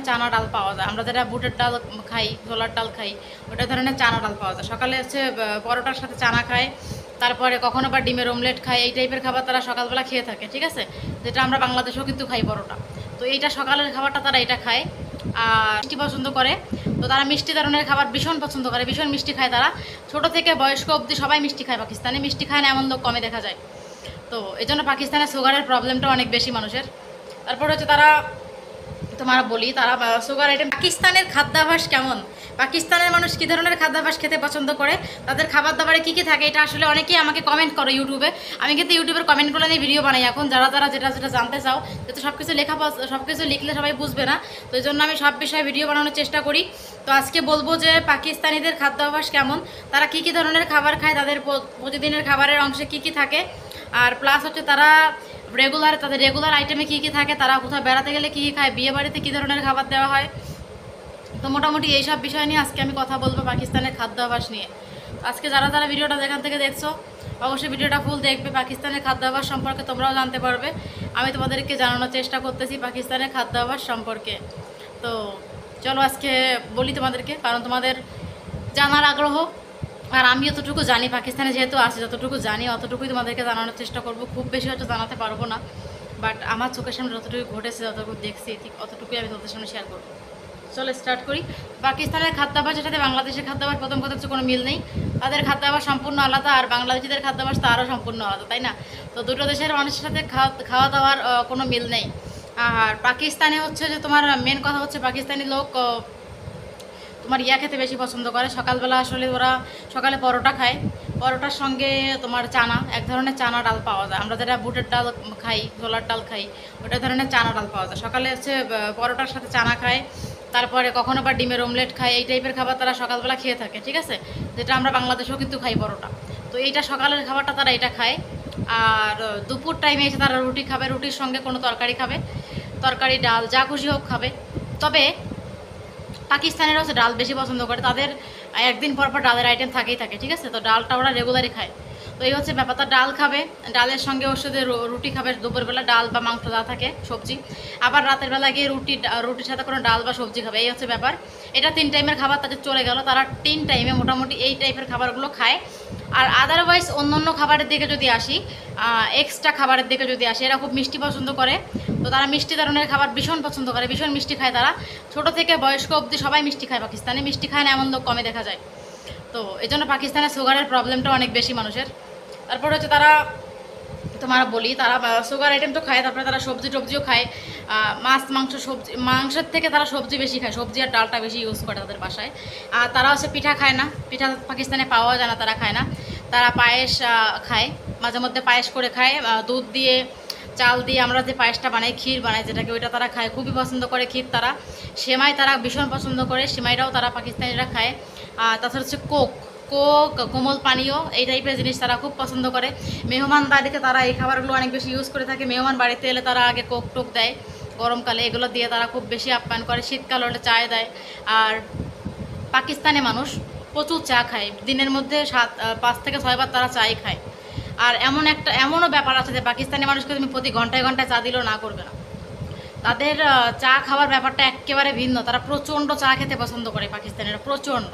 চানা ডাল পাওয়া যায়। আমরা যেটা বুটের ডাল খাই, ছোলার ডাল খাই, ওটা ধরনের চানা ডাল পাওয়া যায়। সকালে হচ্ছে পরোটার সাথে চানা খায়, তারপরে কখনো বা ডিমের অমলেট খায়। এই টাইপের খাবার তারা সকালবেলা খেয়ে থাকে, ঠিক আছে? যেটা আমরা বাংলাদেশেও কিন্তু খাই পরোটা। তো এইটা সকালের খাবারটা তারা এটা খায়। আর মিষ্টি পছন্দ করে, তো তারা মিষ্টি ধরনের খাবার ভীষণ পছন্দ করে, ভীষণ মিষ্টি খায় তারা। ছোট থেকে বয়স্ক অবধি সবাই মিষ্টি খায় পাকিস্তানে, মিষ্টি খায় না এমন লোক কমে দেখা যায়। তো এই জন্য পাকিস্তানে সুগারের প্রবলেমটা অনেক বেশি মানুষের। তারপর হচ্ছে তারা, তোমার বলি, তারা সুগার আইটেম। পাকিস্তানের খাদ্যাভ্যাস কেমন, পাকিস্তানের মানুষ কী ধরনের খাদ্যাভ্যাস খেতে পছন্দ করে, তাদের খাবার দাবারে কী কী থাকে, এটা আসলে অনেকেই আমাকে কমেন্ট করো ইউটিউবে। আমি কিন্তু ইউটিউবের কমেন্টগুলো নিয়ে ভিডিও বানাই এখন। যারা যারা যেটা যেটা জানতে চাও, যেহেতু সব কিছু সব কিছু লিখলে সবাই বুঝবে না, তো এই জন্য আমি সব বিষয়ে ভিডিও বানানোর চেষ্টা করি। তো আজকে বলবো যে পাকিস্তানিদের খাদ্যাভ্যাস কেমন, তারা কী কী ধরনের খাবার খায়, তাদের প্রতিদিনের খাবারের অংশে কী কী থাকে, আর প্লাস হচ্ছে তারা তাদের রেগুলার আইটেমে কী কী থাকে, তারা কোথাও বেড়াতে গেলে কী কী খায়, বিয়ে বাড়িতে কী ধরনের খাবার দেওয়া হয়। তো মোটামুটি এইসব বিষয় নিয়ে আজকে আমি কথা বলবো, পাকিস্তানের খাদ্যাভ্যাস নিয়ে। আজকে যারা যারা ভিডিওটা যেখান থেকে দেখছো, অবশ্যই ভিডিওটা ফুল দেখবে। পাকিস্তানের খাদ্যাভ্যাস সম্পর্কে তোমরাও জানতে পারবে। আমি তোমাদেরকে জানানোর চেষ্টা করতেছি পাকিস্তানের খাদ্যাভ্যাস সম্পর্কে। তো চলো আজকে বলি তোমাদেরকে, কারণ তোমাদের জানার আগ্রহ, আর আমি যতটুকু জানি পাকিস্তানে যেহেতু আছি, যতটুকু জানি অতটুকুই তোমাদেরকে জানানোর চেষ্টা করব। খুব বেশি হয়তো জানাতে পারবো না, বাট আমার চোখের সামনে যতটুকু ঘটেছে, যতটুকু দেখছি, ঠিক অতটুকুই আমি তোমাদের সামনে শেয়ার করবো। চলো স্টার্ট করি। পাকিস্তানের খাদ্যাভ্যাস সাথে বাংলাদেশের খাদ্যাভ্যাস প্রথম কথা হচ্ছে কোনো মিল নেই। তাদের খাদ্যাভ্যাস সম্পূর্ণ আলাদা, আর বাংলাদেশিদের খাদ্যাভ্যাস তো আরও সম্পূর্ণ আলাদা, তাই না? তো দুটো দেশের মানুষের সাথে খাওয়া দাওয়ার কোনো মিল নেই। আর পাকিস্তানে হচ্ছে যে তোমার মেন কথা হচ্ছে পাকিস্তানি লোক তোমার খেতে বেশি পছন্দ করে। সকালবেলা আসলে ওরা সকালে পরোটা খায়, পরোটার সঙ্গে তোমার চানা, এক ধরনের চানা ডাল পাওয়া যায়। আমরা যেটা বুটের ডাল খাই, ছোলার ডাল খাই, ওটা ধরনের চানা ডাল পাওয়া যায়। সকালে হচ্ছে পরোটার সাথে চানা খায়, তারপরে কখনো বা ডিমের অমলেট খায়। এই টাইপের খাবার তারা সকালবেলা খেয়ে থাকে, ঠিক আছে? যেটা আমরা বাংলাদেশেও কিন্তু খাই পরোটা। তো এইটা সকালের খাবারটা তারা এটা খায়। আর দুপুর টাইমে এসে তারা রুটি খাবে, রুটির সঙ্গে কোনো তরকারি খাবে, তরকারি ডাল যা খুশি হোক খাবে। তবে পাকিস্তানিরা হচ্ছে ডাল বেশি পছন্দ করে, তাদের একদিন পর পর ডালের আইটেম থাকেই থাকে, ঠিক আছে? তো ডালটা ওরা রেগুলারই খায়। তো এই হচ্ছে ব্যাপারটা, ডাল খাবে, ডালের সঙ্গে ওর সাথে রুটি খাবে দুপুরবেলা, ডাল বা মাংস যা থাকে সবজি। আবার রাতের বেলা গিয়ে রুটির সাথে কোনো ডাল বা সবজি খাবে, এই হচ্ছে ব্যাপার। এটা 3 টাইমের খাবার তাদের চলে গেল, তারা 3 টাইমে মোটামুটি এই টাইপের খাবারগুলো খায়। আর আদারওয়াইজ অন্য খাবারের দিকে যদি আসি, এক্সট্রা খাবারের দিকে যদি আসি, এরা খুব মিষ্টি পছন্দ করে। তো তারা মিষ্টি ধরনের খাবার ভীষণ পছন্দ করে, ভীষণ মিষ্টি খায় তারা। ছোট থেকে বয়স্ক অবধি সবাই মিষ্টি খায় পাকিস্তানে, মিষ্টি খায় না এমন লোক কমে দেখা যায়। তো এই জন্য পাকিস্তানে সুগারের প্রবলেমটা অনেক বেশি মানুষের। তারপর হচ্ছে তারা, তোমার বলি, তারা সুগার আইটেম তো খায়, তারপরে তারা সবজি টবজিও খায়। মাছ মাংস সবজি, মাংসের থেকে তারা সবজি বেশি খায়, সবজি আর ডালটা বেশি ইউজ করে তাদের বাসায়। আর তারা হচ্ছে পিঠা খায় না, পিঠা পাকিস্তানে পাওয়া যায় না, তারা খায় না। তারা পায়েস খায়, মাঝে মধ্যে পায়েস করে খায়, দুধ দিয়ে চাল দিয়ে আমরা যে পায়েসটা বানাই, ক্ষীর বানাই যেটাকে, ওইটা তারা খায়, খুবই পছন্দ করে ক্ষীর তারা। সেমাই তারা ভীষণ পছন্দ করে, সেমাইটাও তারা পাকিস্তানিরা খায়। তাছাড়া হচ্ছে কোমল পানীয়, এই টাইপের জিনিস তারা খুব পছন্দ করে। মেহমান বাড়িতে তারা এই খাবারগুলো অনেক বেশি ইউজ করে থাকে। মেহমান বাড়িতে এলে তারা আগে কোক দেয় গরমকালে, এগুলো দিয়ে তারা খুব বেশি আপ্যায়ন করে। শীতকাল হলে চায় দেয়। আর পাকিস্তানি মানুষ প্রচুর চা খায়, দিনের মধ্যে 5 থেকে 6 বার তারা চাই খায়। আর এমনও ব্যাপার আছে যে পাকিস্তানি মানুষকে তুমি প্রতি ঘন্টায় ঘন্টায় চা দিলেও না করবে না। তাদের চা খাওয়ার ব্যাপারটা একেবারে ভিন্ন, তারা প্রচণ্ড চা খেতে পছন্দ করে পাকিস্তানিরা, প্রচণ্ড।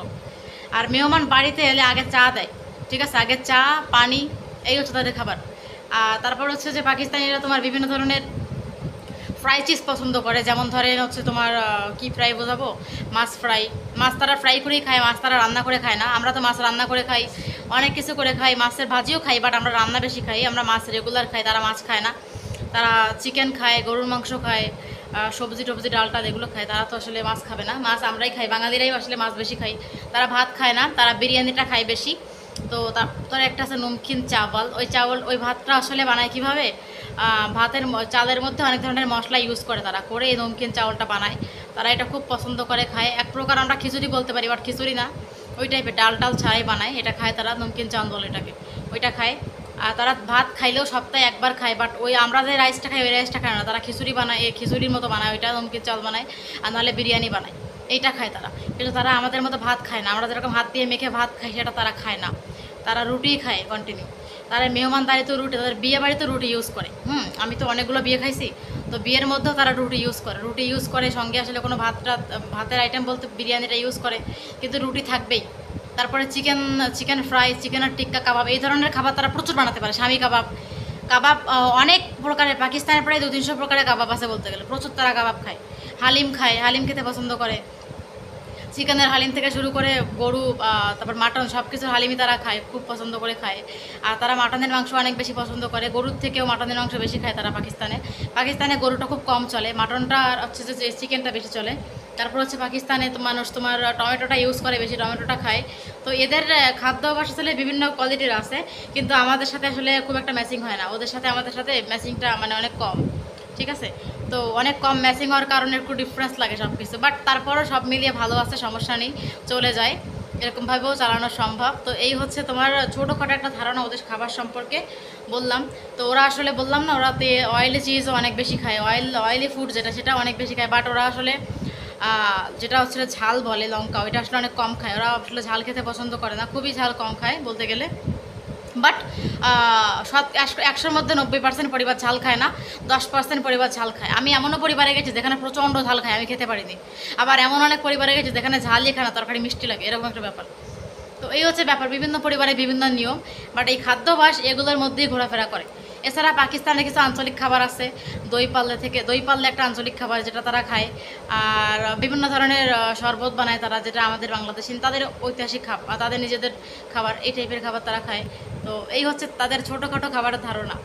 আর মেহমান বাড়িতে এলে আগে চা দেয়, ঠিক আছে? আগে চা পানি, এই হচ্ছে তাদের খাবার। আর তারপর হচ্ছে যে পাকিস্তানিরা তোমার বিভিন্ন ধরনের ফ্রাই চিজ পছন্দ করে, যেমন ধরেন হচ্ছে তোমার কি ফ্রাই বোঝাবো, মাছ ফ্রাই। মাছ তারা ফ্রাই করেই খায়, মাছ তারা রান্না করে খায় না। আমরা তো মাছ রান্না করে খাই, অনেক কিছু করে খাই, মাছের ভাজিও খাই, বাট আমরা রান্না বেশি খাই। আমরা মাছ রেগুলার খাই, তারা মাছ খায় না। তারা চিকেন খায়, গরুর মাংস খায়, সবজি টবজি ডালটা এগুলো খায়। তারা তো আসলে মাছ খাবে না, মাছ আমরাই খাই, বাঙালিরাই আসলে মাছ বেশি খাই। তারা ভাত খায় না, তারা বিরিয়ানিটা খায় বেশি। তো তারপরে একটা আছে নমকিন চাওয়াল, ওই ভাতটা আসলে বানায় কীভাবে, চালের মধ্যে অনেক ধরনের মশলা ইউজ করে, তারা করে এই নমকিন চাউলটা বানায়। তারা এটা খুব পছন্দ করে খায়। এক প্রকার আমরা খিচুড়ি বলতে পারি, বাট খিচুড়ি না, ওই টাইপের ডাল ছাড়াই বানায়, এটা খায় তারা, নমকিন চাউল বলে এটাকে, ওইটা খায়। আর তারা ভাত খাইলেও সপ্তাহে একবার খায়, বাট ওই আমরা যে রাইসটা খাই ওই রাইসটা খায় না, তারা খিচুড়ি বানায়, খিচুড়ির মতো বানায়, ওইটা নমকিন চাউল বানায়। আর নাহলে বিরিয়ানি বানায়, এইটা খায় তারা। কিন্তু তারা আমাদের মতো ভাত খায় না, আমরা যেরকম হাত দিয়ে মেখে ভাত খাই সেটা তারা খায় না, তারা রুটিই খায় কন্টিনিউ। তারা মেহমানদারিতেও রুটি, তাদের বিয়ে বাড়িতেও রুটি ইউজ করে। আমি তো অনেকগুলো বিয়ে খাইছি, তো বিয়ের মধ্যেও তারা রুটি ইউজ করে সঙ্গে আসলে কোনো ভাতের আইটেম বলতে বিরিয়ানিটা ইউজ করে, কিন্তু রুটি থাকবেই। তারপরে চিকেন ফ্রাই, চিকেনের টিক্কা কাবাব, এই ধরনের খাবার তারা প্রচুর বানাতে পারে। স্বামী কাবাব, অনেক প্রকারের, পাকিস্তানের প্রায় 200-300 প্রকারের কাবাব আছে বলতে গেলে, প্রচুর তারা কাবাব খায়। হালিম খেতে পছন্দ করে। চিকেনের হালিম থেকে শুরু করে গরু, তারপর মাটন, সব কিছুর হালিমই তারা খায়, খুব পছন্দ করে খায়। আর তারা মাটনের মাংস অনেক বেশি পছন্দ করে, গরুর থেকেও মাটনের মাংস বেশি খায় তারা। পাকিস্তানে গরুটা খুব কম চলে, মাটনটা হচ্ছে যে চিকেনটা বেশি চলে। তারপর হচ্ছে পাকিস্তানে তো মানুষ তোমার টমেটোটা ইউজ করে বেশি, টমেটোটা খায়। তো এদের খাদ্যাভ্যাস আসলে বিভিন্ন কোয়ালিটির আছে, কিন্তু আমাদের সাথে আসলে খুব একটা ম্যাচিং হয় না। ওদের সাথে আমাদের সাথে ম্যাচিংটা মানে অনেক কম, ঠিক আছে। তো অনেক কম ম্যাচিং হওয়ার কারণে একটু ডিফারেন্স লাগে সব কিছু, বাট তারপরও সব মিলিয়ে ভালো আছে, সমস্যা নেই, চলে যায়, এরকমভাবেও চালানো সম্ভব। তো এই হচ্ছে তোমার ছোটোখাটো একটা ধারণা ওদের খাবার সম্পর্কে বললাম। তো ওরা আসলে বললাম না, ওরাতে অয়েলি চিজও অনেক বেশি খায়, অয়েলি ফুড যেটা সেটা অনেক বেশি খায়। বাট ওরা আসলে যেটা হচ্ছে ঝাল বলে লঙ্কা, ওইটা আসলে অনেক কম খায়। ওরা আসলে ঝাল খেতে পছন্দ করে না, খুবই ঝাল কম খায় বলতে গেলে। বাট 100-র মধ্যে 90% পরিবার ঝাল খায় না, 10% পরিবার ঝাল খায়। আমি এমনও পরিবারে গেছি যেখানে প্রচণ্ড ঝাল খায়, আমি খেতে পারিনি। আবার এমন অনেক পরিবারে গেছি যেখানে ঝালই খায় না, তরকারি মিষ্টি লাগে, এরকম একটা ব্যাপার। তো এই হচ্ছে ব্যাপার, বিভিন্ন পরিবারে বিভিন্ন নিয়ম, বাট এই খাদ্যাভ্যাস এগুলোর মধ্যেই ঘোরাফেরা করে। এছাড়া পাকিস্তানে কিছু আঞ্চলিক খাবার আছে, দই পাল্লে একটা আঞ্চলিক খাবার যেটা তারা খায়। আর বিভিন্ন ধরনের শরবত বানায় তারা, যেটা আমাদের বাংলাদেশি তাদের ঐতিহাসিক খাবার, তাদের নিজেদের খাবার, এই টাইপের খাবার তারা খায়। তো এই হচ্ছে তাদের ছোটোখাটো খাবারের ধারণা।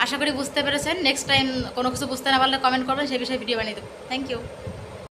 আশা করি বুঝতে পেরেছেন। নেক্সট টাইম কোনো কিছু বুঝতে না পারলে কমেন্ট করবেন, সেই বিষয়ে ভিডিও বানিয়ে দেবো। Thank you.